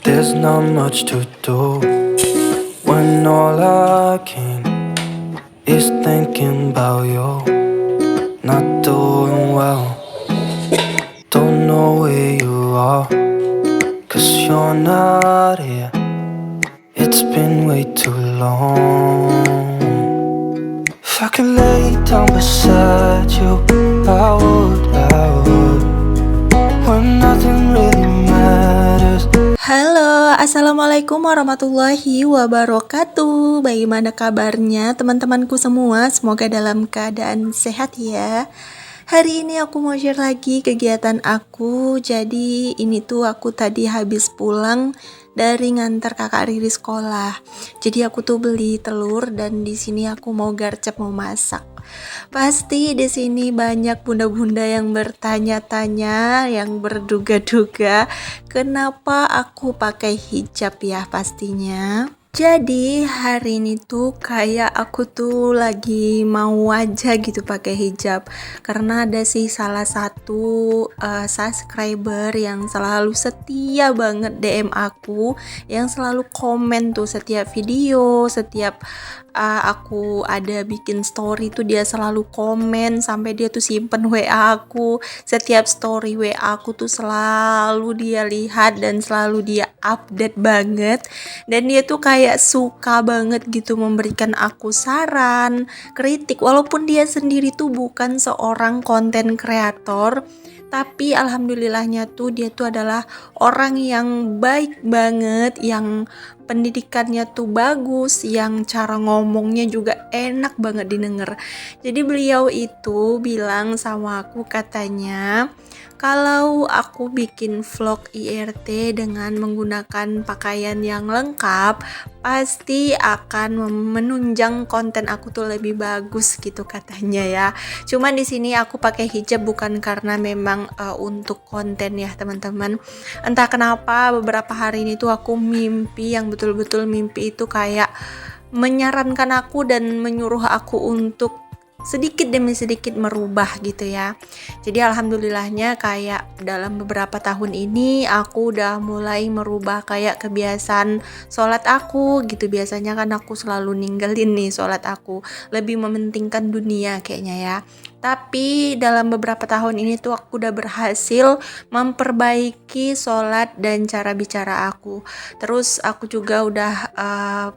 There's not much to do when all I can is thinking about you. Not doing well, don't know where you are, 'cause you're not here. It's been way too long. If I could lay down beside you, I would, when nothing really matters. Halo, assalamualaikum warahmatullahi wabarakatuh. Bagaimana kabarnya teman-temanku semua? Semoga dalam keadaan sehat ya. Hari ini aku mau share lagi kegiatan aku. Jadi ini tuh aku tadi habis pulang dari ngantar kakak Riri sekolah. Jadi aku tuh beli telur dan di sini aku mau garcep, mau masak. Pasti di sini banyak bunda-bunda yang bertanya-tanya, yang berduga-duga kenapa aku pakai hijab ya pastinya. Jadi hari ini tuh kayak aku tuh lagi mau aja gitu pakai hijab, karena ada sih salah satu subscriber yang selalu setia banget DM aku, yang selalu komen tuh setiap video, setiap aku ada bikin story tuh dia selalu komen, sampai dia tuh simpen WA aku, setiap story WA aku tuh selalu dia lihat dan selalu dia update banget, dan dia tuh kayak suka banget gitu memberikan aku saran, kritik, walaupun dia sendiri tuh bukan seorang konten kreator, tapi alhamdulillahnya tuh dia tuh adalah orang yang baik banget, yang pendidikannya tuh bagus, yang cara ngomongnya juga enak banget didengar. Jadi beliau itu bilang sama aku, katanya kalau aku bikin vlog IRT dengan menggunakan pakaian yang lengkap, pasti akan menunjang konten aku tuh lebih bagus gitu katanya ya. Cuman di sini aku pakai hijab bukan karena memang untuk konten ya teman-teman. Entah kenapa beberapa hari ini tuh aku mimpi, yang betul-betul mimpi itu kayak menyarankan aku dan menyuruh aku untuk sedikit demi sedikit merubah gitu ya. Jadi alhamdulillahnya kayak dalam beberapa tahun ini aku udah mulai merubah kayak kebiasaan sholat aku gitu. Biasanya kan aku selalu ninggalin nih sholat aku, lebih mementingkan dunia kayaknya ya. Tapi dalam beberapa tahun ini tuh aku udah berhasil memperbaiki sholat dan cara bicara aku. Terus aku juga udah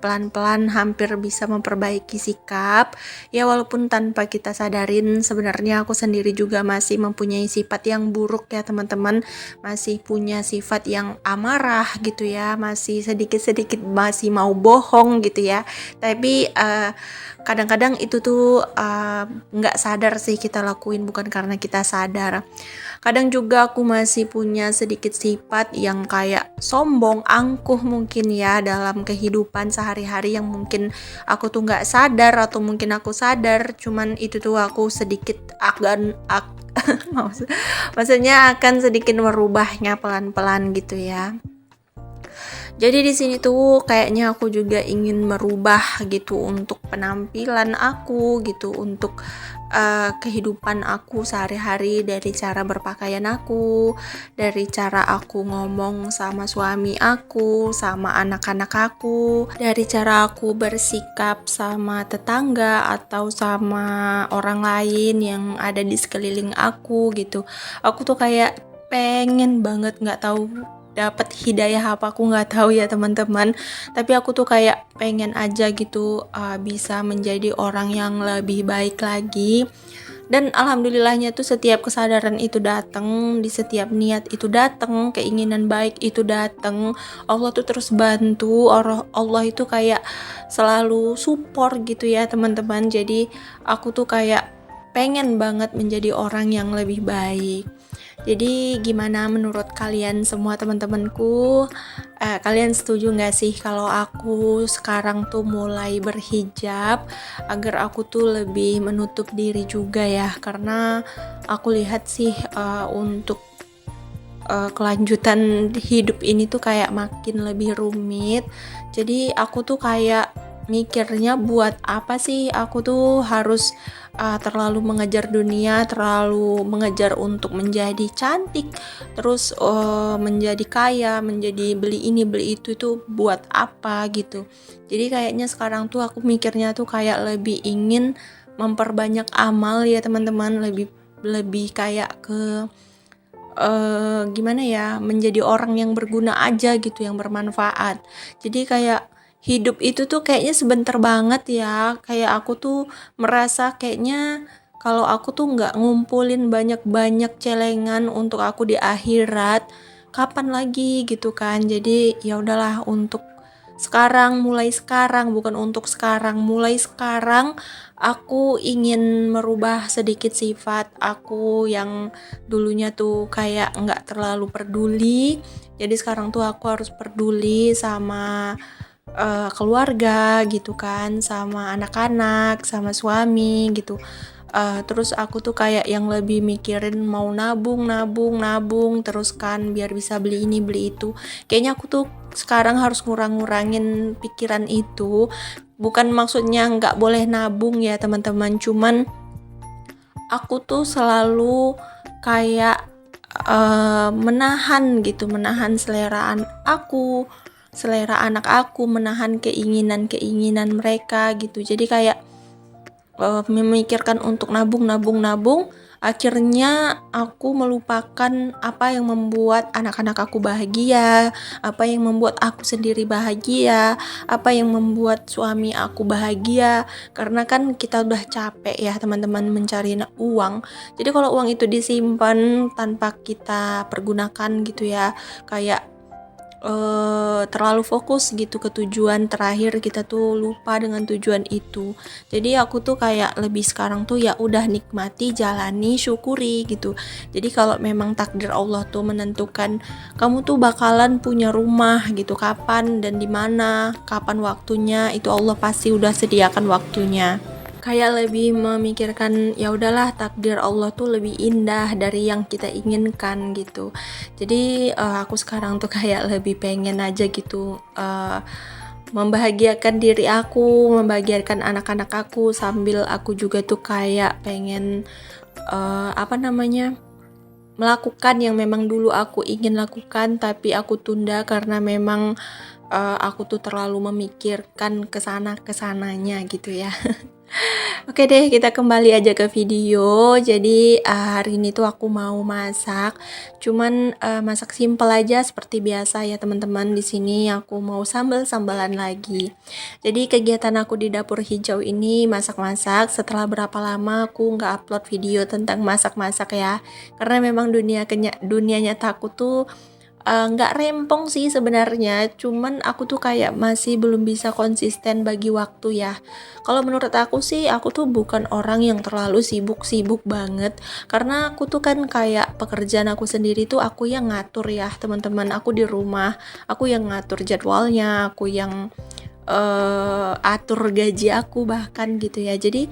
pelan-pelan hampir bisa memperbaiki sikap. Ya walaupun tanpa kita sadarin, sebenarnya aku sendiri juga masih mempunyai sifat yang buruk ya teman-teman. Masih punya sifat yang amarah gitu ya. Masih sedikit-sedikit masih mau bohong gitu ya. Tapi kadang-kadang itu tuh nggak sadar sih kita lakuin, bukan karena kita sadar. Kadang juga aku masih punya sedikit sifat yang kayak sombong, angkuh mungkin ya dalam kehidupan sehari-hari, yang mungkin aku tuh nggak sadar atau mungkin aku sadar, cuman itu tuh aku sedikit maksudnya akan sedikit merubahnya pelan-pelan gitu ya. Jadi di sini tuh kayaknya aku juga ingin merubah gitu untuk penampilan aku gitu, untuk kehidupan aku sehari-hari, dari cara berpakaian aku, dari cara aku ngomong sama suami aku, sama anak-anak aku, dari cara aku bersikap sama tetangga atau sama orang lain yang ada di sekeliling aku gitu. Aku tuh kayak pengen banget, nggak tahu dapat hidayah apa aku nggak tahu ya teman-teman, tapi aku tuh kayak pengen aja gitu bisa menjadi orang yang lebih baik lagi. Dan alhamdulillahnya tuh setiap kesadaran itu datang, di setiap niat itu datang, keinginan baik itu datang, Allah tuh terus bantu. Allah itu kayak selalu support gitu ya teman-teman. Jadi aku tuh kayak pengen banget menjadi orang yang lebih baik. Jadi gimana menurut kalian semua teman-temanku? Kalian setuju gak sih kalau aku sekarang tuh mulai berhijab agar aku tuh lebih menutup diri juga ya? Karena aku lihat sih untuk kelanjutan hidup ini tuh kayak makin lebih rumit. Jadi aku tuh kayak mikirnya buat apa sih aku tuh harus terlalu mengejar dunia, terlalu mengejar untuk menjadi cantik, terus menjadi kaya, menjadi beli ini beli itu buat apa gitu. Jadi kayaknya sekarang tuh aku mikirnya tuh kayak lebih ingin memperbanyak amal ya teman-teman, lebih lebih kayak ke gimana ya, menjadi orang yang berguna aja gitu, yang bermanfaat. Jadi kayak hidup itu tuh kayaknya sebentar banget ya, kayak aku tuh merasa kayaknya kalau aku tuh nggak ngumpulin banyak-banyak celengan untuk aku di akhirat, kapan lagi gitu kan. Jadi ya udahlah, untuk sekarang, mulai sekarang, bukan untuk sekarang, mulai sekarang aku ingin merubah sedikit sifat aku yang dulunya tuh kayak nggak terlalu peduli. Jadi sekarang tuh aku harus peduli sama keluarga gitu kan, sama anak-anak, sama suami gitu. Terus aku tuh kayak yang lebih mikirin mau nabung nabung nabung terus kan, biar bisa beli ini beli itu. Kayaknya aku tuh sekarang harus ngurangin pikiran itu. Bukan maksudnya nggak boleh nabung ya teman-teman, cuman aku tuh selalu kayak menahan gitu, menahan selera anak aku, menahan keinginan mereka gitu. Jadi kayak memikirkan untuk nabung, akhirnya aku melupakan apa yang membuat anak-anak aku bahagia, apa yang membuat aku sendiri bahagia, apa yang membuat suami aku bahagia. Karena kan kita udah capek ya teman-teman mencari uang. Jadi kalau uang itu disimpan tanpa kita pergunakan gitu ya, kayak terlalu fokus gitu ke tujuan terakhir, kita tuh lupa dengan tujuan itu. Jadi aku tuh kayak lebih sekarang tuh ya udah nikmati, jalani, syukuri gitu. Jadi kalau memang takdir Allah tuh menentukan kamu tuh bakalan punya rumah gitu, kapan dan di mana, kapan waktunya, itu Allah pasti udah sediakan waktunya. Kayak lebih memikirkan ya udahlah, takdir Allah tuh lebih indah dari yang kita inginkan gitu. Jadi aku sekarang tuh kayak lebih pengen aja gitu membahagiakan diri aku, membahagiakan anak-anak aku, sambil aku juga tuh kayak pengen melakukan yang memang dulu aku ingin lakukan tapi aku tunda karena memang aku tuh terlalu memikirkan kesananya gitu ya. Oke deh, kita kembali aja ke video. Jadi hari ini tuh aku mau masak, cuman masak simple aja seperti biasa ya teman-teman. Di sini aku mau sambalan lagi. Jadi kegiatan aku di dapur hijau ini masak-masak. Setelah berapa lama aku nggak upload video tentang masak-masak ya, karena memang dunia nyata aku tuh nggak rempong sih sebenarnya, cuman aku tuh kayak masih belum bisa konsisten bagi waktu ya. Kalau menurut aku sih, aku tuh bukan orang yang terlalu sibuk-sibuk banget, karena aku tuh kan kayak pekerjaan aku sendiri tuh aku yang ngatur ya teman-teman. Aku di rumah, aku yang ngatur jadwalnya, aku yang atur gaji aku bahkan gitu ya. Jadi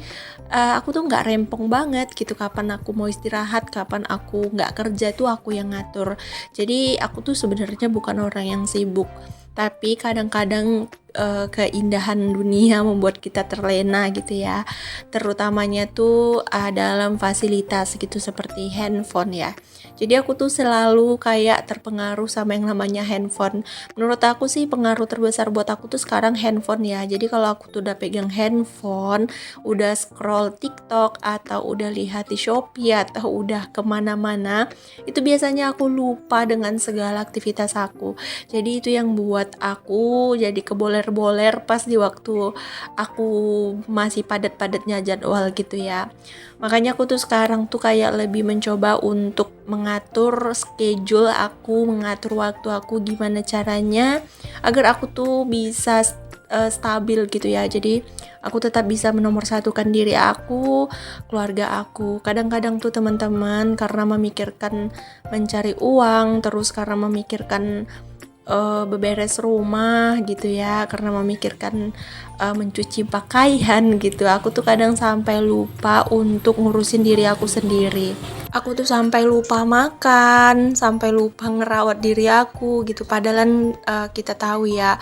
aku tuh nggak rempong banget gitu, kapan aku mau istirahat, kapan aku nggak kerja tuh aku yang ngatur. Jadi aku tuh sebenarnya bukan orang yang sibuk, tapi kadang-kadang keindahan dunia membuat kita terlena gitu ya, terutamanya tuh dalam fasilitas gitu seperti handphone ya. Jadi aku tuh selalu kayak terpengaruh sama yang namanya handphone. Menurut aku sih pengaruh terbesar buat aku tuh sekarang handphone ya. Jadi kalau aku tuh udah pegang handphone, udah scroll TikTok atau udah lihat di Shopee atau udah kemana-mana, itu biasanya aku lupa dengan segala aktivitas aku. Jadi itu yang buat aku jadi keboler-boler pas di waktu aku masih padat-padatnya jadwal gitu ya. Makanya aku tuh sekarang tuh kayak lebih mencoba untuk mengatur schedule aku, mengatur waktu aku gimana caranya agar aku tuh bisa stabil gitu ya. Jadi aku tetap bisa menomorsatukan diri aku, keluarga aku. Kadang-kadang tuh teman-teman, karena memikirkan mencari uang, terus karena memikirkan beberes rumah gitu ya, karena memikirkan mencuci pakaian gitu, aku tuh kadang sampai lupa untuk ngurusin diri aku sendiri. Aku tuh sampai lupa makan, sampai lupa ngerawat diri aku gitu. Padahal kita tahu ya,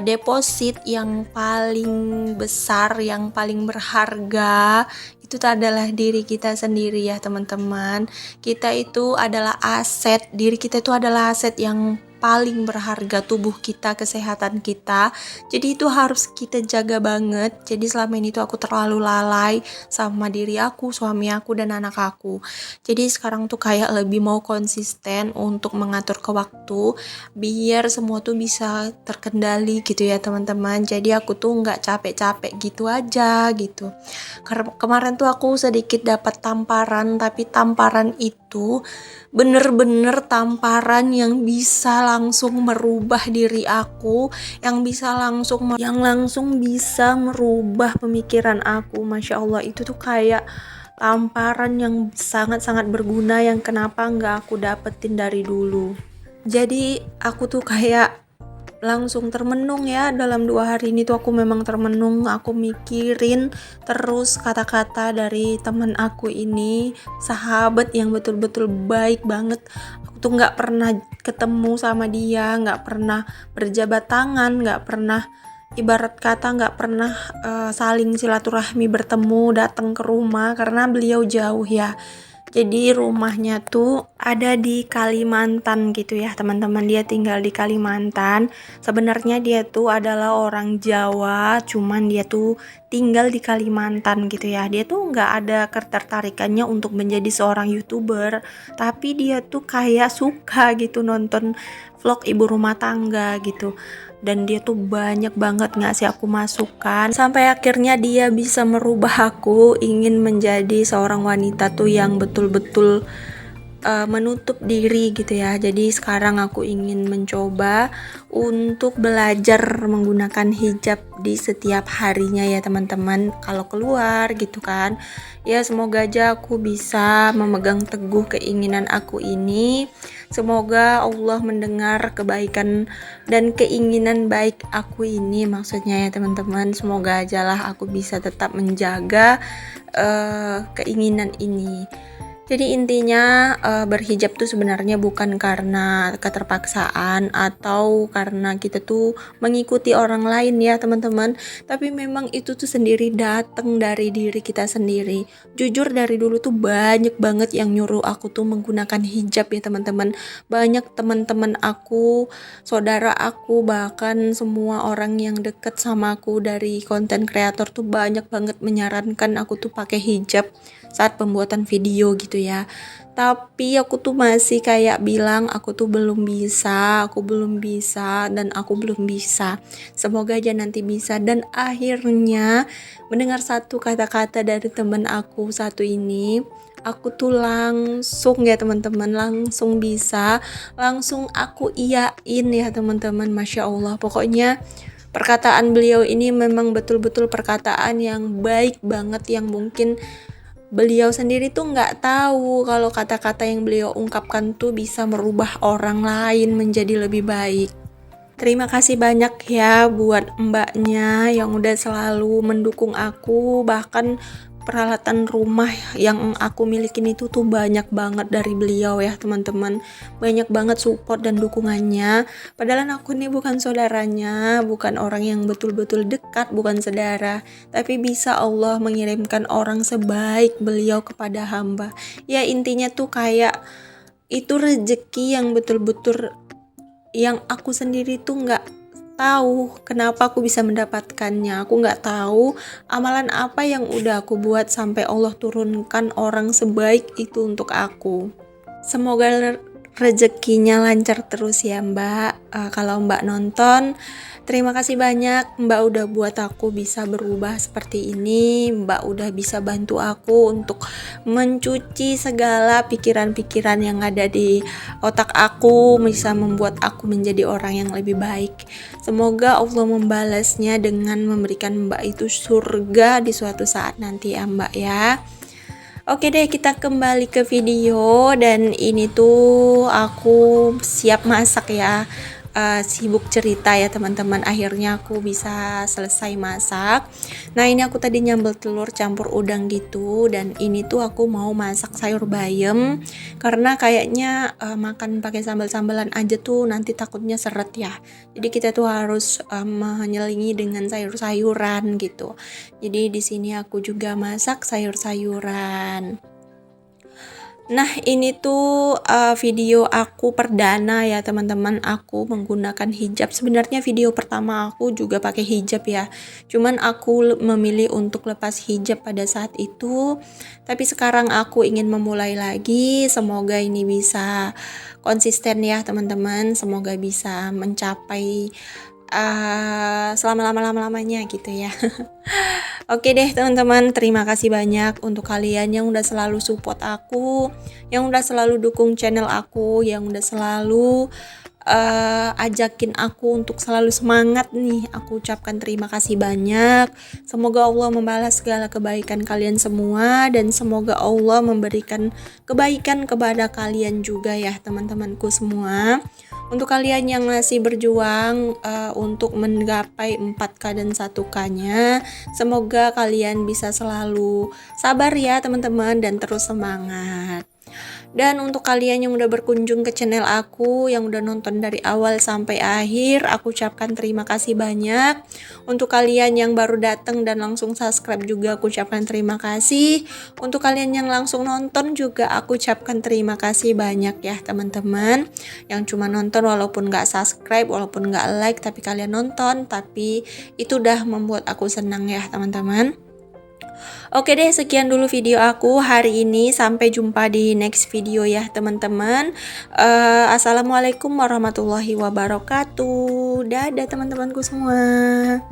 deposit yang paling besar, yang paling berharga itu adalah diri kita sendiri ya teman-teman. Kita itu adalah aset, diri kita itu adalah aset yang paling berharga, tubuh kita, kesehatan kita. Jadi itu harus kita jaga banget. Jadi selama ini tuh aku terlalu lalai sama diri aku, suami aku, dan anak aku. Jadi sekarang tuh kayak lebih mau konsisten untuk mengatur ke waktu biar semua tuh bisa terkendali gitu ya teman-teman. Jadi aku tuh nggak capek-capek gitu aja gitu. Kemarin tuh aku sedikit dapat tamparan, tapi tamparan itu bener-bener tamparan yang bisa langsung merubah diri aku, yang langsung bisa merubah pemikiran aku. Masya Allah, itu tuh kayak tamparan yang sangat-sangat berguna yang kenapa nggak aku dapetin dari dulu. Jadi aku tuh kayak langsung termenung ya, dalam 2 hari ini tuh aku memang termenung. Aku mikirin terus kata-kata dari teman aku ini, sahabat yang betul-betul baik banget. Aku tuh nggak pernah ketemu sama dia, nggak pernah berjabat tangan, nggak pernah ibarat kata nggak pernah saling silaturahmi, bertemu, datang ke rumah karena beliau jauh ya. Jadi rumahnya tuh ada di Kalimantan gitu ya teman-teman, dia tinggal di Kalimantan. Sebenarnya dia tuh adalah orang Jawa, cuman dia tuh tinggal di Kalimantan gitu ya. Dia tuh nggak ada ketertarikannya untuk menjadi seorang YouTuber, tapi dia tuh kayak suka gitu nonton vlog ibu rumah tangga gitu. Dan dia tuh banyak banget ngasih aku masukan sampai akhirnya dia bisa merubah aku ingin menjadi seorang wanita tuh yang betul-betul menutup diri gitu ya. Jadi sekarang aku ingin mencoba untuk belajar menggunakan hijab di setiap harinya ya teman-teman kalau keluar gitu kan. Ya semoga aja aku bisa memegang teguh keinginan aku ini. Semoga Allah mendengar kebaikan dan keinginan baik aku ini, maksudnya ya teman-teman. Semoga aja lah aku bisa tetap menjaga keinginan ini. Jadi intinya berhijab tuh sebenarnya bukan karena keterpaksaan atau karena kita tuh mengikuti orang lain ya teman-teman, tapi memang itu tuh sendiri datang dari diri kita sendiri. Jujur dari dulu tuh banyak banget yang nyuruh aku tuh menggunakan hijab ya teman-teman. Banyak teman-teman aku, saudara aku, bahkan semua orang yang deket sama aku dari konten kreator tuh banyak banget menyarankan aku tuh pakai hijab saat pembuatan video gitu ya. Tapi aku tuh masih kayak bilang aku tuh belum bisa dan aku belum bisa. Semoga aja nanti bisa. Dan akhirnya mendengar satu kata-kata dari teman aku satu ini, aku tuh langsung ya teman-teman, langsung bisa, langsung aku iyain ya teman-teman. Masya Allah, pokoknya perkataan beliau ini memang betul-betul perkataan yang baik banget, yang mungkin beliau sendiri tuh nggak tahu kalau kata-kata yang beliau ungkapkan tuh bisa merubah orang lain menjadi lebih baik. Terima kasih banyak ya buat mbaknya yang udah selalu mendukung aku. Bahkan peralatan rumah yang aku milikin itu tuh banyak banget dari beliau ya teman-teman. Banyak banget support dan dukungannya. Padahal aku ini bukan saudaranya, bukan orang yang betul-betul dekat, bukan saudara, tapi bisa Allah mengirimkan orang sebaik beliau kepada hamba. Ya intinya tuh kayak itu rezeki yang betul-betul yang aku sendiri tuh nggak tahu kenapa aku bisa mendapatkannya. Aku nggak tahu amalan apa yang udah aku buat sampai Allah turunkan orang sebaik itu untuk aku. Semoga rezekinya lancar terus ya Mbak. Kalau Mbak nonton, terima kasih banyak Mbak udah buat aku bisa berubah seperti ini. Mbak udah bisa bantu aku untuk mencuci segala pikiran-pikiran yang ada di otak aku, bisa membuat aku menjadi orang yang lebih baik. Semoga Allah membalasnya dengan memberikan Mbak itu surga di suatu saat nanti ya Mbak ya. Oke deh, kita kembali ke video. Dan ini tuh aku siap masak ya. sibuk cerita ya teman-teman. Akhirnya aku bisa selesai masak. Nah ini aku tadi nyambel telur campur udang gitu, dan ini tuh aku mau masak sayur bayam karena kayaknya makan pakai sambal-sambalan aja tuh nanti takutnya seret ya. Jadi kita tuh harus menyelingi dengan sayur-sayuran gitu. Jadi di sini aku juga masak sayur-sayuran. Nah ini tuh video aku perdana ya teman-teman, aku menggunakan hijab. Sebenarnya video pertama aku juga pakai hijab ya, cuman aku memilih untuk lepas hijab pada saat itu. Tapi sekarang aku ingin memulai lagi, semoga ini bisa konsisten ya teman-teman, semoga bisa mencapai selama-lamanya gitu ya. Oke deh teman-teman, terima kasih banyak untuk kalian yang udah selalu support aku, yang udah selalu dukung channel aku, yang udah selalu ajakin aku untuk selalu semangat nih. Aku ucapkan terima kasih banyak. Semoga Allah membalas segala kebaikan kalian semua, dan semoga Allah memberikan kebaikan kepada kalian juga ya teman-temanku semua. Untuk kalian yang masih berjuang untuk menggapai 4K dan 1K-nya, semoga kalian bisa selalu sabar ya teman-teman dan terus semangat. Dan untuk kalian yang udah berkunjung ke channel aku, yang udah nonton dari awal sampai akhir, aku ucapkan terima kasih banyak. Untuk kalian yang baru datang dan langsung subscribe juga, aku ucapkan terima kasih. Untuk kalian yang langsung nonton juga, aku ucapkan terima kasih banyak ya teman-teman. Yang cuma nonton walaupun gak subscribe, walaupun gak like, tapi kalian nonton, tapi itu udah membuat aku senang ya teman-teman. Oke deh, sekian dulu video aku hari ini. Sampai jumpa di next video ya teman-teman. Assalamualaikum warahmatullahi wabarakatuh. Dadah teman-temanku semua.